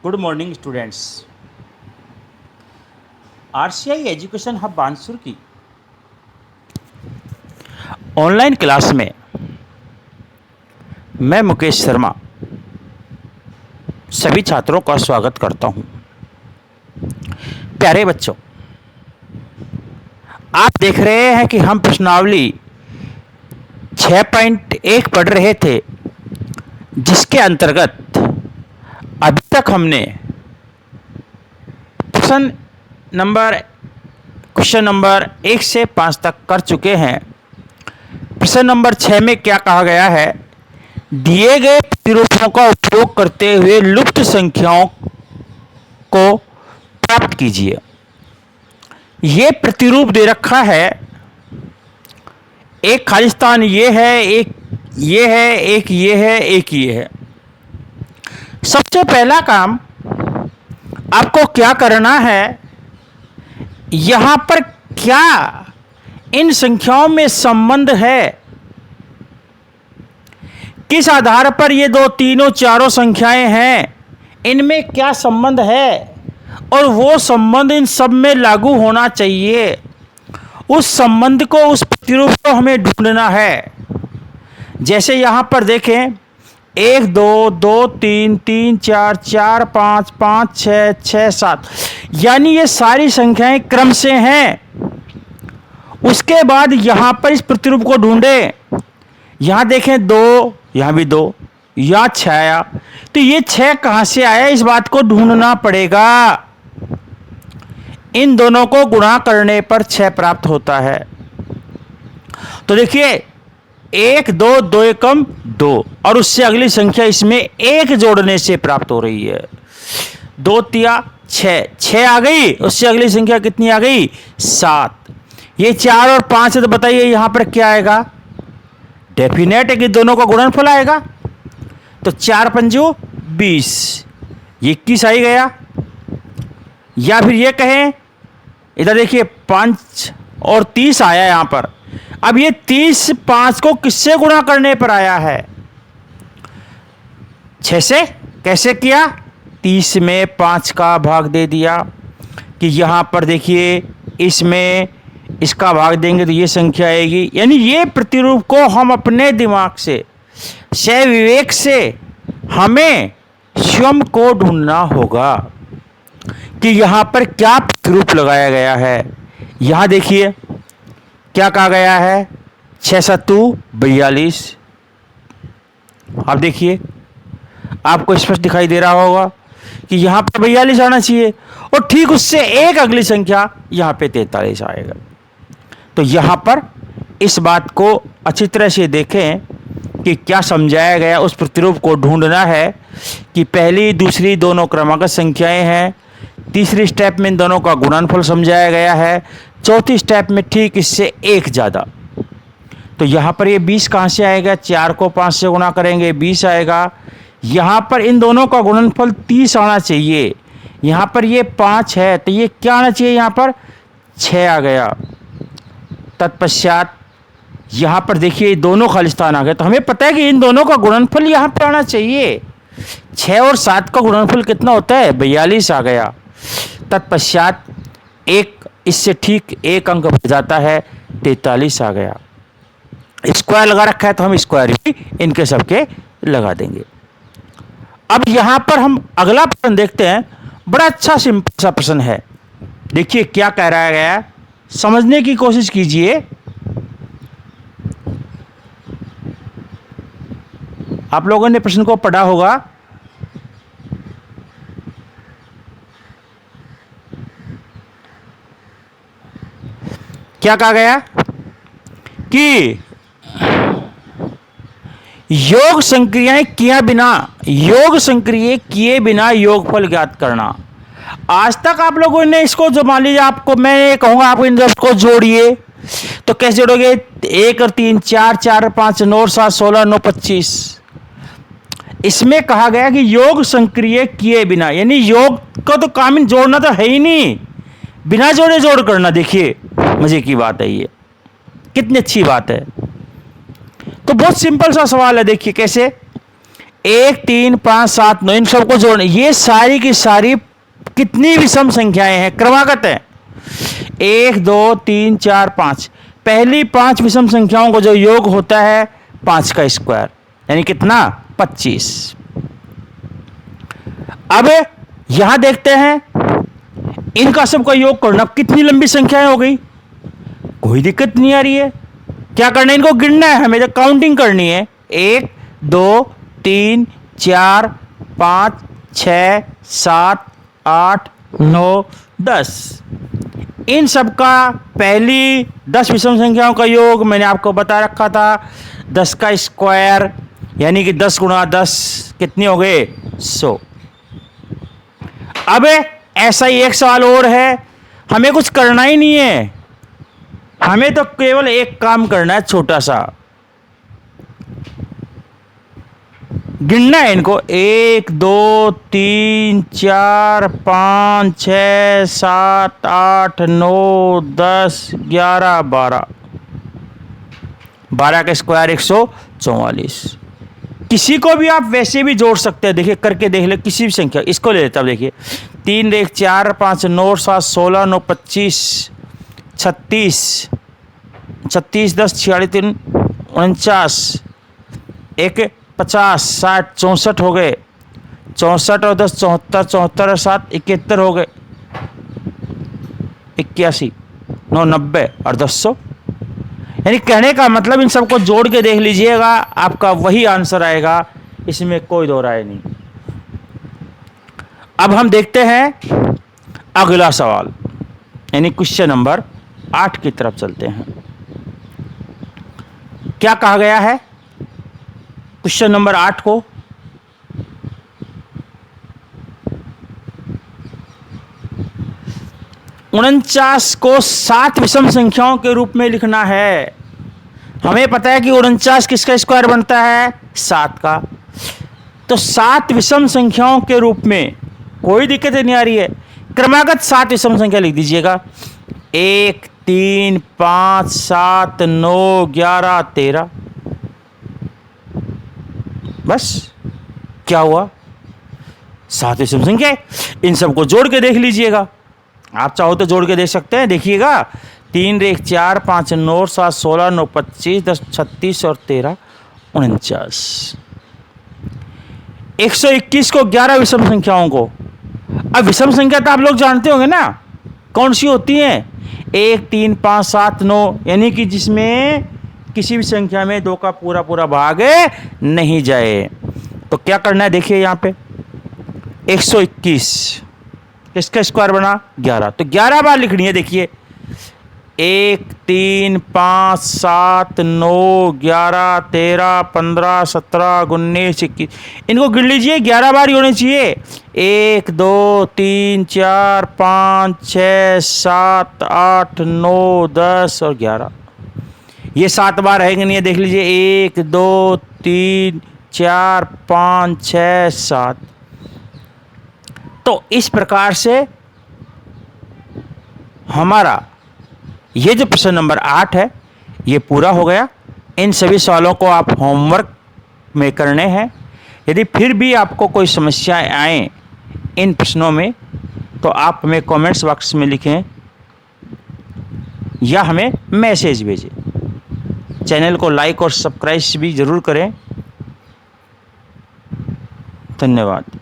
Good morning students. RCI education hub Bansur की online class में मैं मुकेश शर्मा सभी छात्रों का स्वागत करता हूं। प्यारे बच्चों, आप देख रहे हैं कि हम प्रश्नावली 6.1 पढ़ रहे थे, जिसके अंतर्गत अभी तक हमने क्वेश्चन नंबर 1 से 5 तक कर चुके हैं। प्रश्न नंबर 6 में क्या कहा गया है? दिए गए प्रतिरूपों का उपयोग करते हुए लुप्त संख्याओं को प्राप्त कीजिए। ये प्रतिरूप दे रखा है, एक खालिस्तान ये है, एक ये है, एक ये है, एक ये है। सबसे पहला काम आपको क्या करना है, यहां पर क्या इन संख्याओं में संबंध है, किस आधार पर ये दो तीनों चारों संख्याएं हैं, इनमें क्या संबंध है और वो संबंध इन सब में लागू होना चाहिए। उस संबंध को, उस प्रतिरूप को हमें ढूंढना है। जैसे यहां पर देखें, 1 2 2 3 3 4 4 5 5 6 6 7, यानी ये सारी संख्याएं क्रम से हैं। उसके बाद यहां पर इस प्रतिरूप को ढूंढें। यहां देखें 2, यहां भी 2, यहां 6 आया, तो ये 6 कहां से आया, इस बात को ढूंढना पड़ेगा। इन दोनों को गुणा करने पर 6 प्राप्त होता है। तो देखिए, 1 2 2 एकम 2, और उससे अगली संख्या इसमें 1 जोड़ने से प्राप्त हो रही है। 2 तिया 6, 6 आ गई, उससे अगली संख्या कितनी आ गई? 7। ये 4 और 5 है, तो बताइए यहां पर क्या आएगा? डेफिनेट है कि दोनों का गुणनफल आएगा। तो 4 पंजू 20, ये 21 आ ही गया। या फिर ये कहें, इधर देखिए 5 और 30 आया यहां पर। अब ये 30 5 को किससे गुणा करने पर आया है? 6 से। कैसे किया? 30 में 5 का भाग दे दिया कि यहां पर देखिए, इसमें इसका भाग देंगे तो ये संख्या आएगी। यानी ये प्रतिरूप को हम अपने दिमाग से, सह विवेक से हमें स्वयं को ढूंढना होगा कि यहां पर क्या प्रतिरूप लगाया गया है। यहां देखिए क्या कहा गया है, 6 सत्तू 42। आप देखिए, आपको स्पष्ट दिखाई दे रहा होगा कि यहां पर 42 आना चाहिए, और ठीक उससे एक अगली संख्या यहां पे 43 आएगा। तो यहां पर इस बात को अच्छी तरह से देखें कि क्या समझाया गया। उस प्रतिरूप को ढूंढना है कि पहली दूसरी दोनों क्रमागत संख्याएं हैं, तीसरी स्टेप में इन दोनों का गुणनफल समझाया गया है, चौथी स्टेप में ठीक इससे एक ज़्यादा। तो यहाँ पर ये 20 कहाँ से आएगा? 4 को 5 से गुणा करेंगे 20 आएगा। यहाँ पर इन दोनों का गुणनफल 30 आना चाहिए। यहाँ पर ये 5 है, तो ये क्या आना चाहिए? यहाँ पर 6 आ गया। तत्पश्चात यहाँ पर देखिए दोनों खालिस्तान आ गए, तो हमें पता है कि इन दोनों का गुणनफल यहाँ पर आना चाहिए। 6 और 7 का गुणनफल कितना होता है? 42 आ गया। तत्पश्चात एक इससे ठीक एक अंक बढ़ जाता है, 43 आ गया। स्क्वायर लगा रखा है, तो हम स्क्वायर भी इनके सबके लगा देंगे। अब यहां पर हम अगला प्रश्न देखते हैं। बड़ा अच्छा सिंपल सा प्रश्न है। देखिए क्या कह रहा गया, समझने की कोशिश कीजिए। आप लोगों ने प्रश्न को पढ़ा होगा। क्या कहा गया कि योग संक्रियाएं किए बिना योगफल ज्ञात करना। आज तक आप लोगों ने इसको, जो मान लीजिए आपको मैं कहूंगा आप इन सबको जोड़िए, तो कैसे जोड़ोगे? 1 और 3 4, 4 और 5 9 और 7 16 9 25। इसमें कहा गया कि योग संक्रिय किए बिना, यानी योग को तो काम जोड़ना तो है ही नहीं, बिना जोड़े जोड़ करना। देखिए मजे की बात है, ये कितनी अच्छी बात है। तो बहुत सिंपल सा सवाल है। देखिए कैसे, 1 3 5 7 9 इन सबको जोड़ने, ये सारी की सारी कितनी विषम संख्याएं हैं, क्रमागत है। 1 2 3 4 5, पहली 5 विषम संख्याओं को जो योग होता है 5 का स्क्वायर, यानी कितना 25। अब यहां देखते हैं इनका सबका योग करना, कितनी लंबी संख्याएं हो गई, कोई दिक्कत नहीं आ रही है। क्या करना है, इनको गिनना है, हमें तो काउंटिंग करनी है। 1 2 3 4 5 6 7 8 9 10, इन सबका पहली 10 विषम संख्याओं का योग मैंने आपको बता रखा था 10 का स्क्वायर, यानी कि 10 गुणा 10 कितने हो गए 100। अब ऐसा ही एक सवाल और है, हमें कुछ करना ही नहीं है, हमें तो केवल एक काम करना है छोटा सा, गिनना है इनको 1 2 3 4 5 6 7 8 9 10 11 12, 12 का स्क्वायर 144। किसी को भी आप वैसे भी जोड़ सकते हैं, देखिए करके देख ले, किसी भी संख्या, इसको ले लेता हूं, देखिए 3 1 4 5 9 7 16 9 25 36 36 10 46 3 49 1 50 60 64 हो गए, 64 और 10 74 74 और 7 71 हो गए, 81 9 90 और 10 100। यानी कहने का मतलब इन सबको जोड़ के देख लीजिएगा, आपका वही आंसर आएगा, इसमें कोई दो राय नहीं। अब हम देखते हैं अगला सवाल, यानी क्वेश्चन नंबर 8 की तरफ चलते हैं। क्या कहा गया है क्वेश्चन नंबर 8 को, उनचास को 7 विषम संख्याओं के रूप में लिखना है। हमें पता है कि 49 किसका स्क्वायर बनता है 7 का, तो 7 विषम संख्याओं के रूप में कोई दिक्कत नहीं आ रही है, क्रमागत 7 विषम संख्या लिख दीजिएगा 1 3 5 7 9 11 13, बस क्या हुआ 7 विषम संख्या, इन सबको जोड़ के देख लीजिएगा, आप चाहो तो जोड़ के देख सकते हैं। देखिएगा 3 1 4 5 9 7 16 9 25 10 36 और 13 49, 121 को 11 विषम संख्याओं को, अब विषम संख्या तो आप लोग जानते होंगे ना कौन सी होती हैं, 1 3 5 7 9, यानी कि जिसमें किसी भी संख्या में 2 का पूरा पूरा भाग नहीं जाए। तो क्या करना है, देखिए यहाँ पे 121 किसका स्क्वायर बना 11, तो 11 बार लिखनी है। देखिए 1 3 5 7 9 11 13 15 17 19 21, इनको गिन लीजिए, 11 बार ही होने चाहिए। 1 2 3 4 5 6 7 8 9 10 और 11, ये 7 बार रहेंगे नहीं है, देख लीजिए 1 2 3 4 5 6 7। तो इस प्रकार से हमारा ये जो प्रश्न नंबर 8 है ये पूरा हो गया। इन सभी सवालों को आप होमवर्क में करने हैं। यदि फिर भी आपको कोई समस्याएं आए इन प्रश्नों में तो आप हमें कमेंट्स बॉक्स में लिखें या हमें मैसेज भेजें। चैनल को लाइक और सब्सक्राइब भी ज़रूर करें। धन्यवाद।